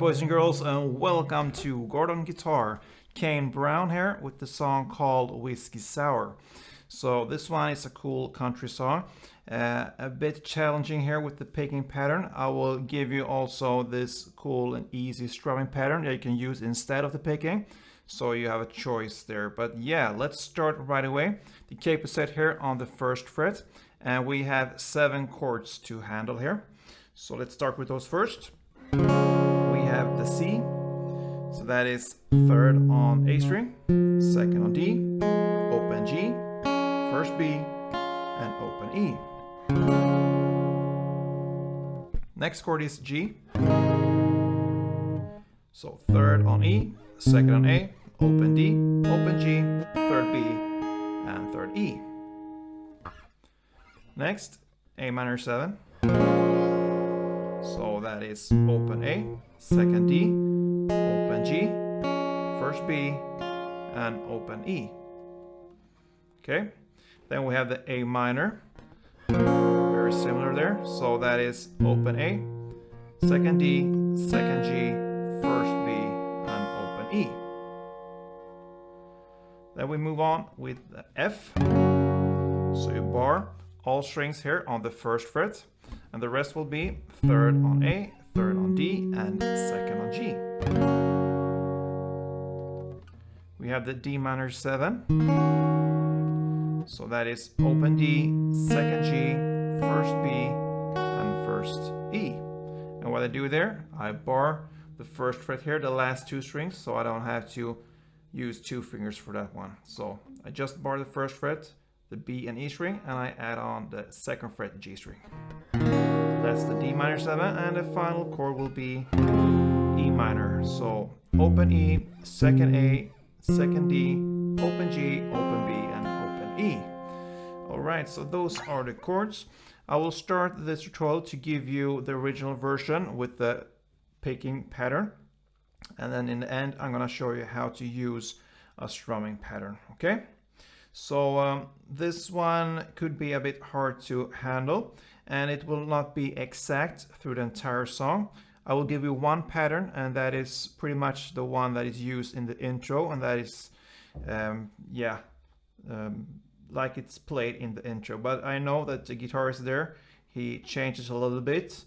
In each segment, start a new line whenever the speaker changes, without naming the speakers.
boys and girls, and welcome to Gordon Guitar. Kane Brown here with the song called Whiskey Sour. So this one is a cool country song, a bit challenging here with the picking pattern. I will give you also this cool and easy strumming pattern that you can use instead of the picking. So you have a choice there. But yeah, let's start right away. The capo set here on the first fret, and we have 7 chords to handle here. So let's start with those first. We have the C, so that is 3rd on A string, 2nd on D, open G, 1st B, and open E. Next chord is G, so 3rd on E, 2nd on A, open D, open G, 3rd B, and 3rd E. Next, A minor 7. So that is open A, 2nd D, open G, 1st B, and open E. Okay, then we have the A minor, very similar there. So that is open A, 2nd D, 2nd G, 1st B, and open E. Then we move on with the F. So you bar all strings here on the 1st fret. And the rest will be 3rd on A, 3rd on D, and 2nd on G. We have the D minor 7. So that is open D, 2nd G, 1st B, and 1st E. And what I do there, I bar the 1st fret here, the last 2 strings, so I don't have to use 2 fingers for that one. So I just bar the 1st fret, the B and E string, and I add on the 2nd fret G string. That's the D minor 7, and the final chord will be E minor. So open E, 2nd A, 2nd D, open G, open B, and open E. Alright, so those are the chords. I will start this tutorial to give you the original version with the picking pattern. And then in the end, I'm going to show you how to use a strumming pattern. Okay? So this one could be a bit hard to handle, and it will not be exact through the entire song. I will give you one pattern, and that is pretty much the one that is used in the intro, and that is like it's played in the intro. But I know that the guitarist there, he changes a little bit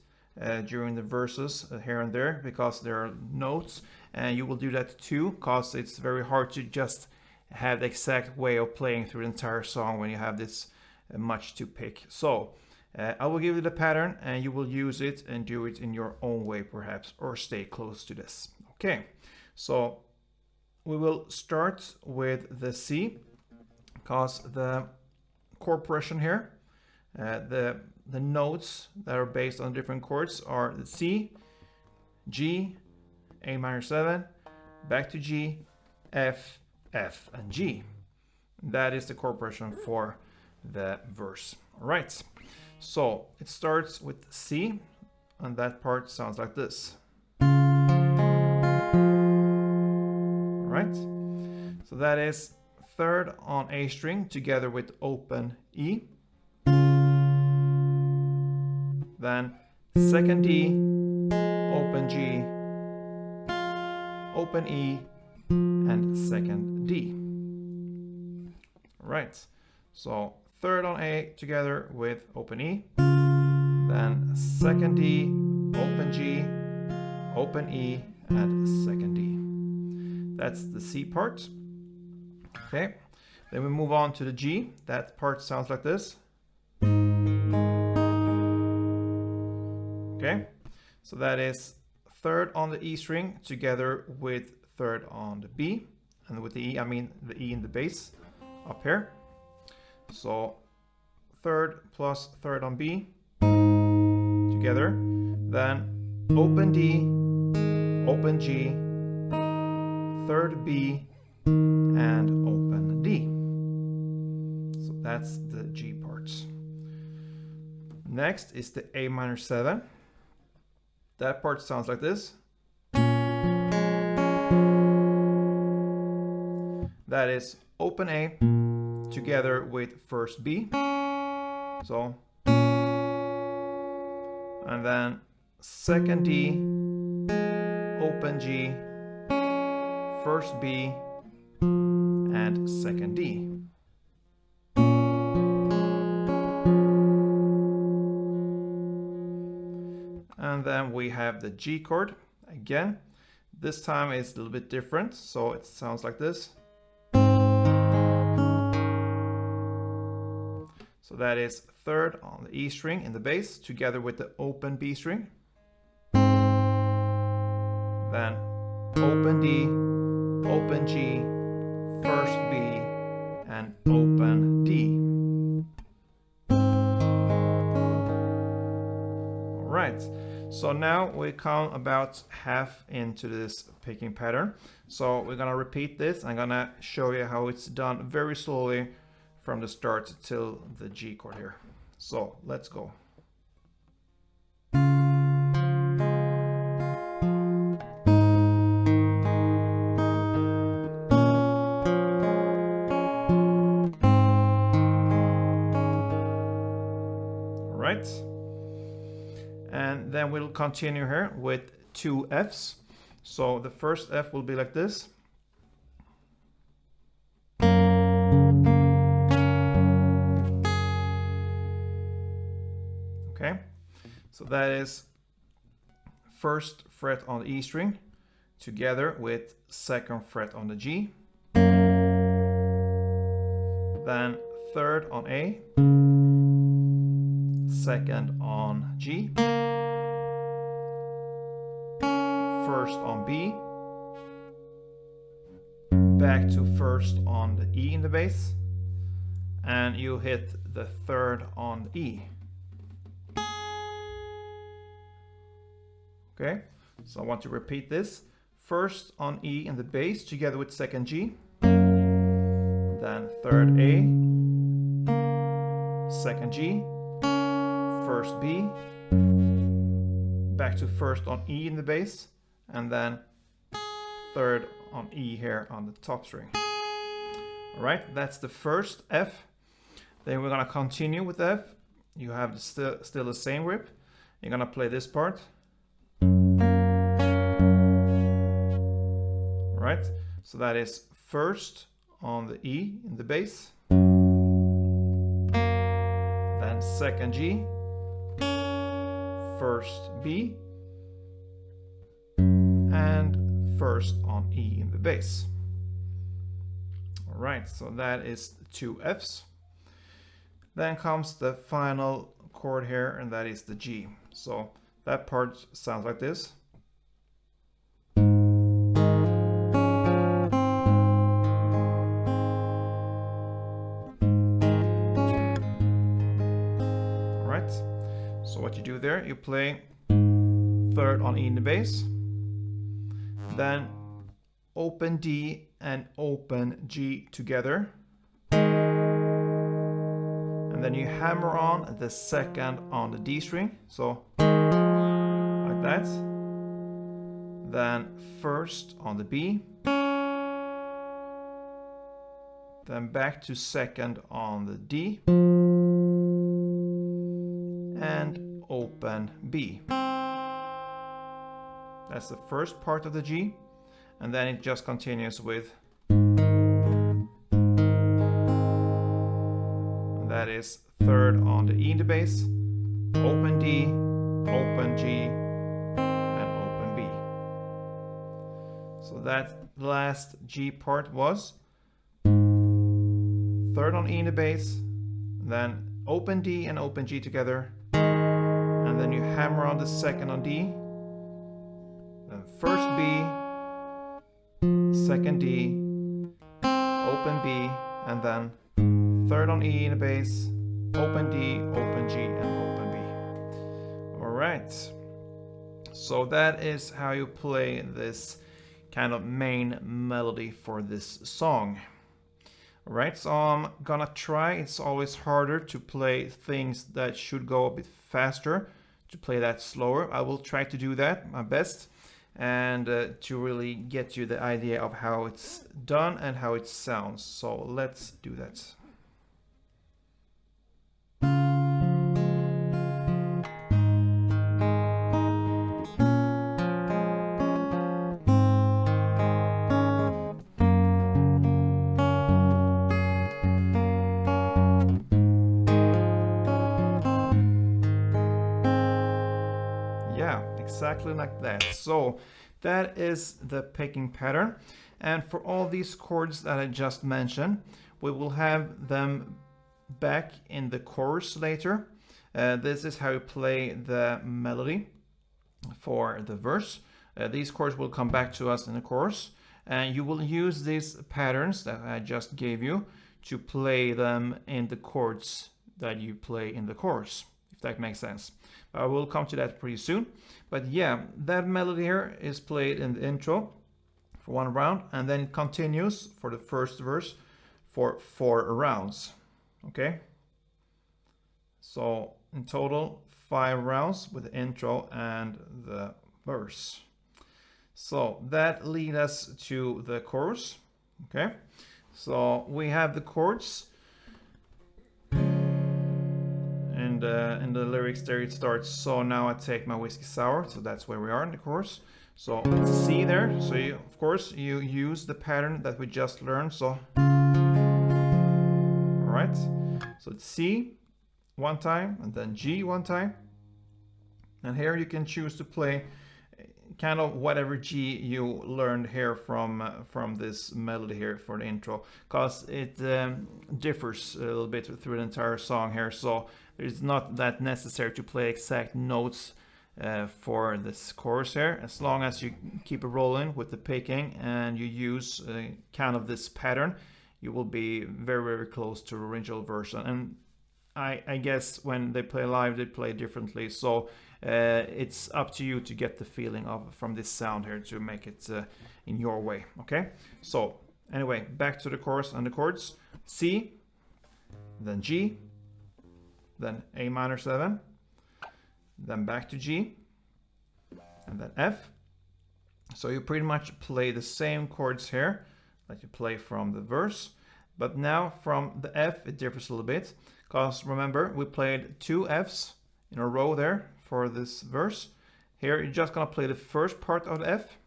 during the verses here and there, because there are notes, and you will do that too, because it's very hard to just have the exact way of playing through the entire song when you have this much to pick. So I will give you the pattern, and you will use it and do it in your own way perhaps, or stay close to this. Okay, so we will start with the C, because the chord progression here, the notes that are based on different chords are the C, G, A minor 7, back to G, F, F, and G. That is the chord progression for the verse. All right, so it starts with C, and that part sounds like this. All right, so that is 3rd on A string together with open E, then 2nd D, open G, open E, and 2nd D. Right, so 3rd on A together with open E, then 2nd D, open G, open E, and 2nd D. That's the C part. Okay, then we move on to the G. That part sounds like this. Okay, so that is 3rd on the E string together with 3rd on the B, and with the E, I mean the E in the bass up here. So 3rd plus 3rd on B together, then open D, open G, 3rd B, and open D. So that's the G parts. Next is the A minor 7. That part sounds like this. That is open A together with 1st B. So, and then 2nd D, open G, first B, and second D. And then we have the G chord again. This time it's a little bit different, so it sounds like this. So that is third on the E string in the bass together with the open B string. Then open D, open G, first B, and open D. All right. So now we come about half into this picking pattern. So we're gonna repeat this. I'm gonna show you how it's done very slowly from the start till the G chord here. So let's go. All right. And then we'll continue here with two Fs. So the first F will be like this. Okay, so that is first fret on the E string together with second fret on the G. Then third on A, second on G, first on B, back to first on the E in the bass, and you hit the third on the E. Okay, so I want to repeat this. First on E in the bass together with second G, then third A, second G, first B, back to first on E in the bass, and then third on E here on the top string. All right, that's the first F. Then we're gonna continue with F. You have still the same grip. You're gonna play this part. All right, so that is first on the E in the bass, then second G, first B, and first on E in the bass. All right, so that is two Fs. Then comes the final chord here, and that is the G. So that part sounds like this. All right, so what you do there, you play third on E in the bass, then open D and open G together, and then you hammer on the second on the D string, so like that, then first on the B, then back to second on the D, and open B. That's the first part of the G, and then it just continues with, and that is third on the E in the bass, open D, open G, and open B. So that last G part was third on E in the bass, then open D and open G together, and then you hammer on the second on D, then first B, second D, open B, and then third on E in the bass, open D, open G, and open B. All right, so that is how you play this kind of main melody for this song. All right, so I'm gonna try. It's always harder to play things that should go a bit faster, to play that slower. I will try to do that, my best, and to really get you the idea of how it's done and how it sounds. So let's do that. exactly like that. So that is the picking pattern. And for all these chords that I just mentioned, we will have them back in the chorus later. This is how you play the melody for the verse. These chords will come back to us in the chorus, and you will use these patterns that I just gave you to play them in the chords that you play in the chorus, if that makes sense. I will come to that pretty soon. But yeah, that melody here is played in the intro for one round, and then it continues for the first verse for 4 rounds. Okay, so in total 5 rounds with the intro and the verse. So that leads us to the chorus. Okay, so we have the chords, and in the lyrics there it starts, so now I take my whiskey sour. So that's where we are in the chorus. So it's a C there. So you, of course, you use the pattern that we just learned. So all right, so it's C one time and then G one time, and here you can choose to play kind of whatever G you learned here from this melody here for the intro, because it differs a little bit through the entire song here. So it's not that necessary to play exact notes for this chorus here, as long as you keep it rolling with the picking and you use kind of this pattern, you will be very, very close to the original version. And I guess when they play live, they play differently. So it's up to you to get the feeling of from this sound here to make it in your way. Okay, so anyway, back to the chorus and the chords. C, then G, then A minor 7, then back to G, and then F. So you pretty much play the same chords here that you play from the verse, but now from the F it differs a little bit, because remember we played 2 Fs in a row there for this verse. Here you're just gonna play the first part of the F.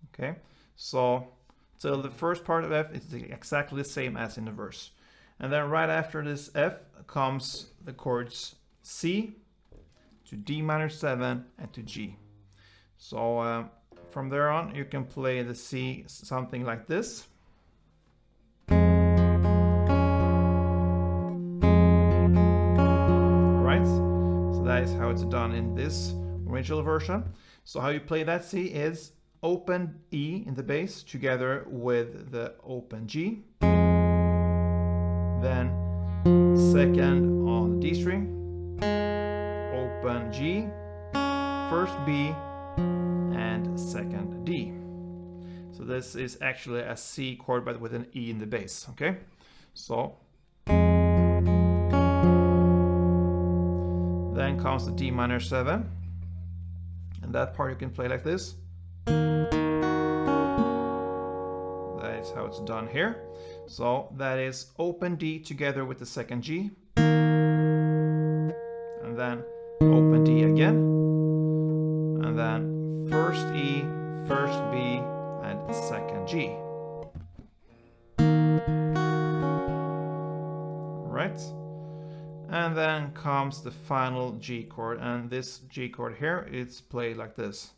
Okay, so the first part of F is exactly the same as in the verse, and then right after this F comes the chords C to D minor 7 and to G. So from there on you can play the C something like this. That is how it's done in this original version. So how you play that C is open E in the bass together with the open G, then second on the D string, open G, first B, and second D. So this is actually a C chord but with an E in the bass. Okay, so then comes the D minor 7, and that part you can play like this. That is how it's done here. So that is open D together with the second G, and then open D again, and then first E, first B, and second G. Right? And then comes the final G chord, and this G chord here, it's played like this.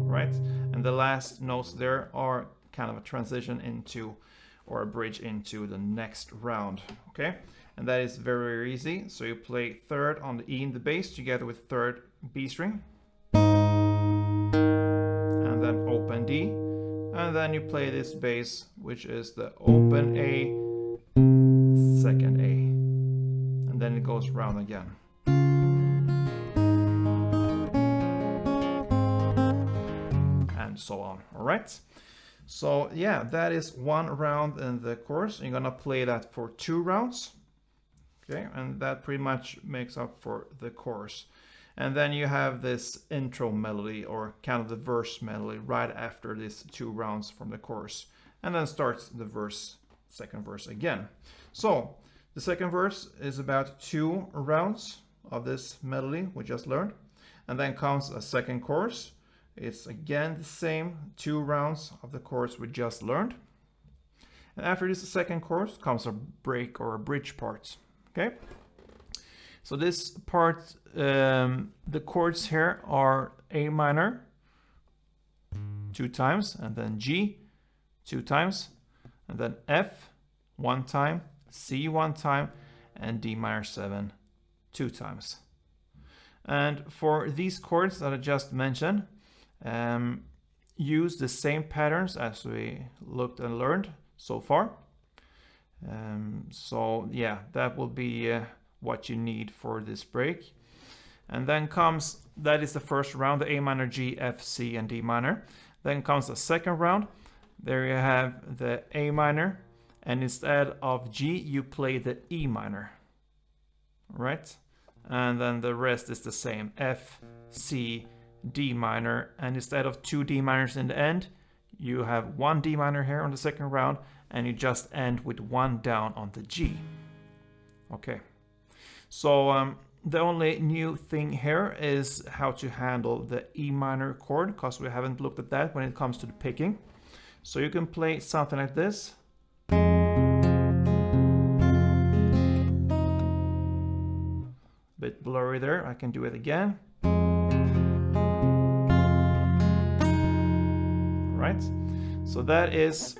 Right? And the last notes there are kind of a transition into, or a bridge into the next round. Okay? And that is very, very easy. So you play third on the E in the bass together with third B string, and then open D. And then you play this bass, which is the open A, second A, and then it goes round again. And so on. All right. So yeah, that is 1 round in the chorus. You're gonna play that for 2 rounds. Okay, and that pretty much makes up for the chorus. And then you have this intro melody, or kind of the verse melody, right after these 2 rounds from the chorus. And then starts the verse, second verse again. So the second verse is about 2 rounds of this melody we just learned. And then comes a second chorus. It's again the same 2 rounds of the chorus we just learned. And after this second chorus comes a break or a bridge part. Okay? So this part, the chords here are A minor 2 times, and then G 2 times, and then F 1 time, C 1 time, and D minor 7 2 times. And for these chords that I just mentioned, use the same patterns as we looked and learned so far. So yeah, that will be what you need for this break. And then comes, that is the first round, the A minor, G, F, C, and D minor. Then comes the second round. There you have the A minor, and instead of G, you play the E minor, right? And then the rest is the same, F, C, D minor, and instead of 2 D minors in the end, you have 1 D minor here on the second round, and you just end with 1 down on the G. Okay, so the only new thing here is how to handle the E minor chord, because we haven't looked at that when it comes to the picking. So you can play something like this. Bit blurry there, I can do it again. Right, so that is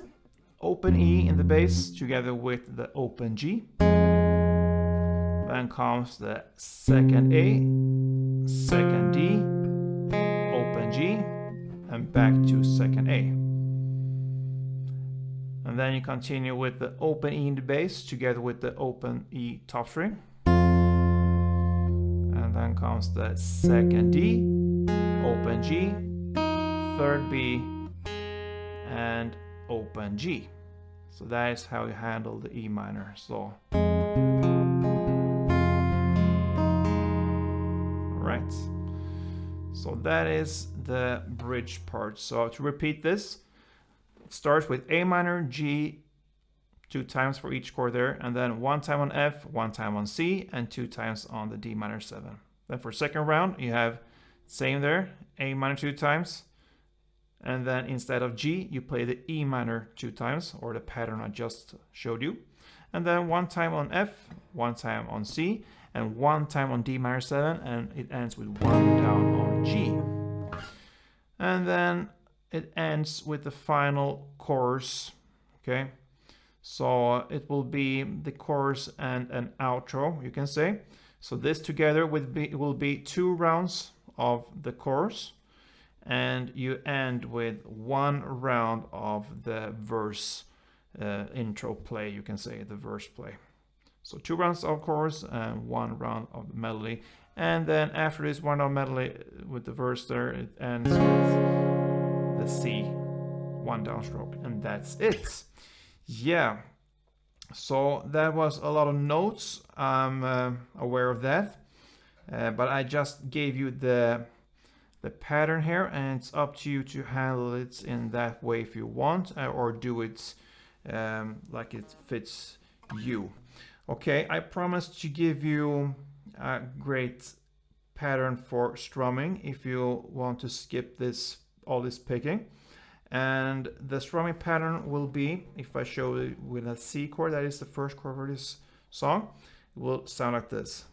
open E in the bass together with the open G. Then comes the second A, second D, open G, and back to second A. And then you continue with the open E in the bass together with the open E top string. And then comes the second D, open G, third B, and open G. So that is how you handle the E minor. So right, so that is the bridge part. So to repeat this, it starts with A minor, G 2 times for each chord there, and then 1 time on F, 1 time on C, and 2 times on the D minor 7. Then for second round you have same there, A minor 2 times, and then instead of G, you play the E minor 2 times, or the pattern I just showed you. And then 1 time on F, 1 time on C, and 1 time on D minor 7, and it ends with 1 down on G. And then it ends with the final chorus, okay? So it will be the chorus and an outro, you can say. So this together will be 2 rounds of the chorus, and you end with 1 round of the verse intro play, you can say, the verse play. So 2 rounds of chorus and 1 round of the melody, and then after this 1 round melody with the verse there, it ends with the C 1 downstroke, and that's it. Yeah, so that was a lot of notes, I'm aware of that, but I just gave you the pattern here, and it's up to you to handle it in that way if you want, or do it like it fits you. Okay, I promised to give you a great pattern for strumming if you want to skip all this picking. And the strumming pattern will be, if I show it with a C chord, that is the first chord for this song, it will sound like this.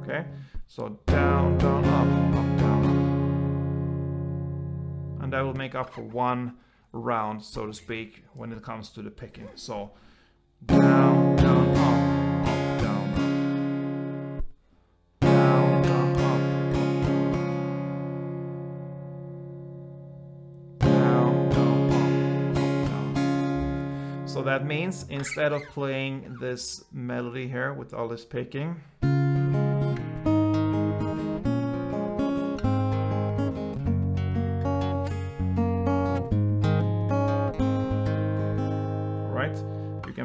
Okay, so down, down, up, down, up. And that will make up for 1 round, so to speak, when it comes to the picking. So down, down, up, down, up. Down, down, up, down, down, up, down. So that means instead of playing this melody here with all this picking,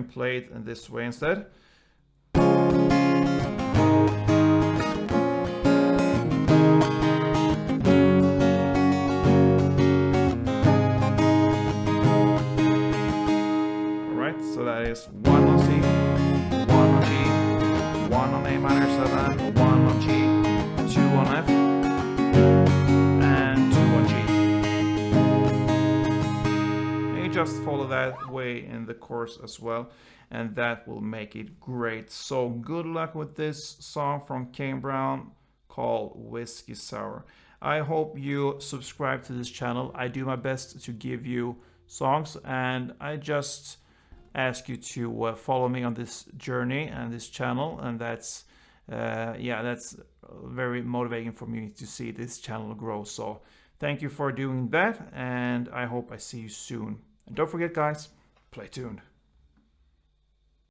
play it in this way instead. Alright, so that is 1 on C, 1 on G, 1 on A minor 7, 1 on G, 2 on F, and 2 on G. And you just follow that way in the chorus as well, and that will make it great. So good luck with this song from Kane called Whiskey Sour. I hope you subscribe to this channel. I do my best to give you songs, and I just ask you to follow me on this journey and this channel, and that's that's very motivating for me to see this channel grow. So thank you for doing that, and I hope I see you soon. And don't forget, guys, play tuned.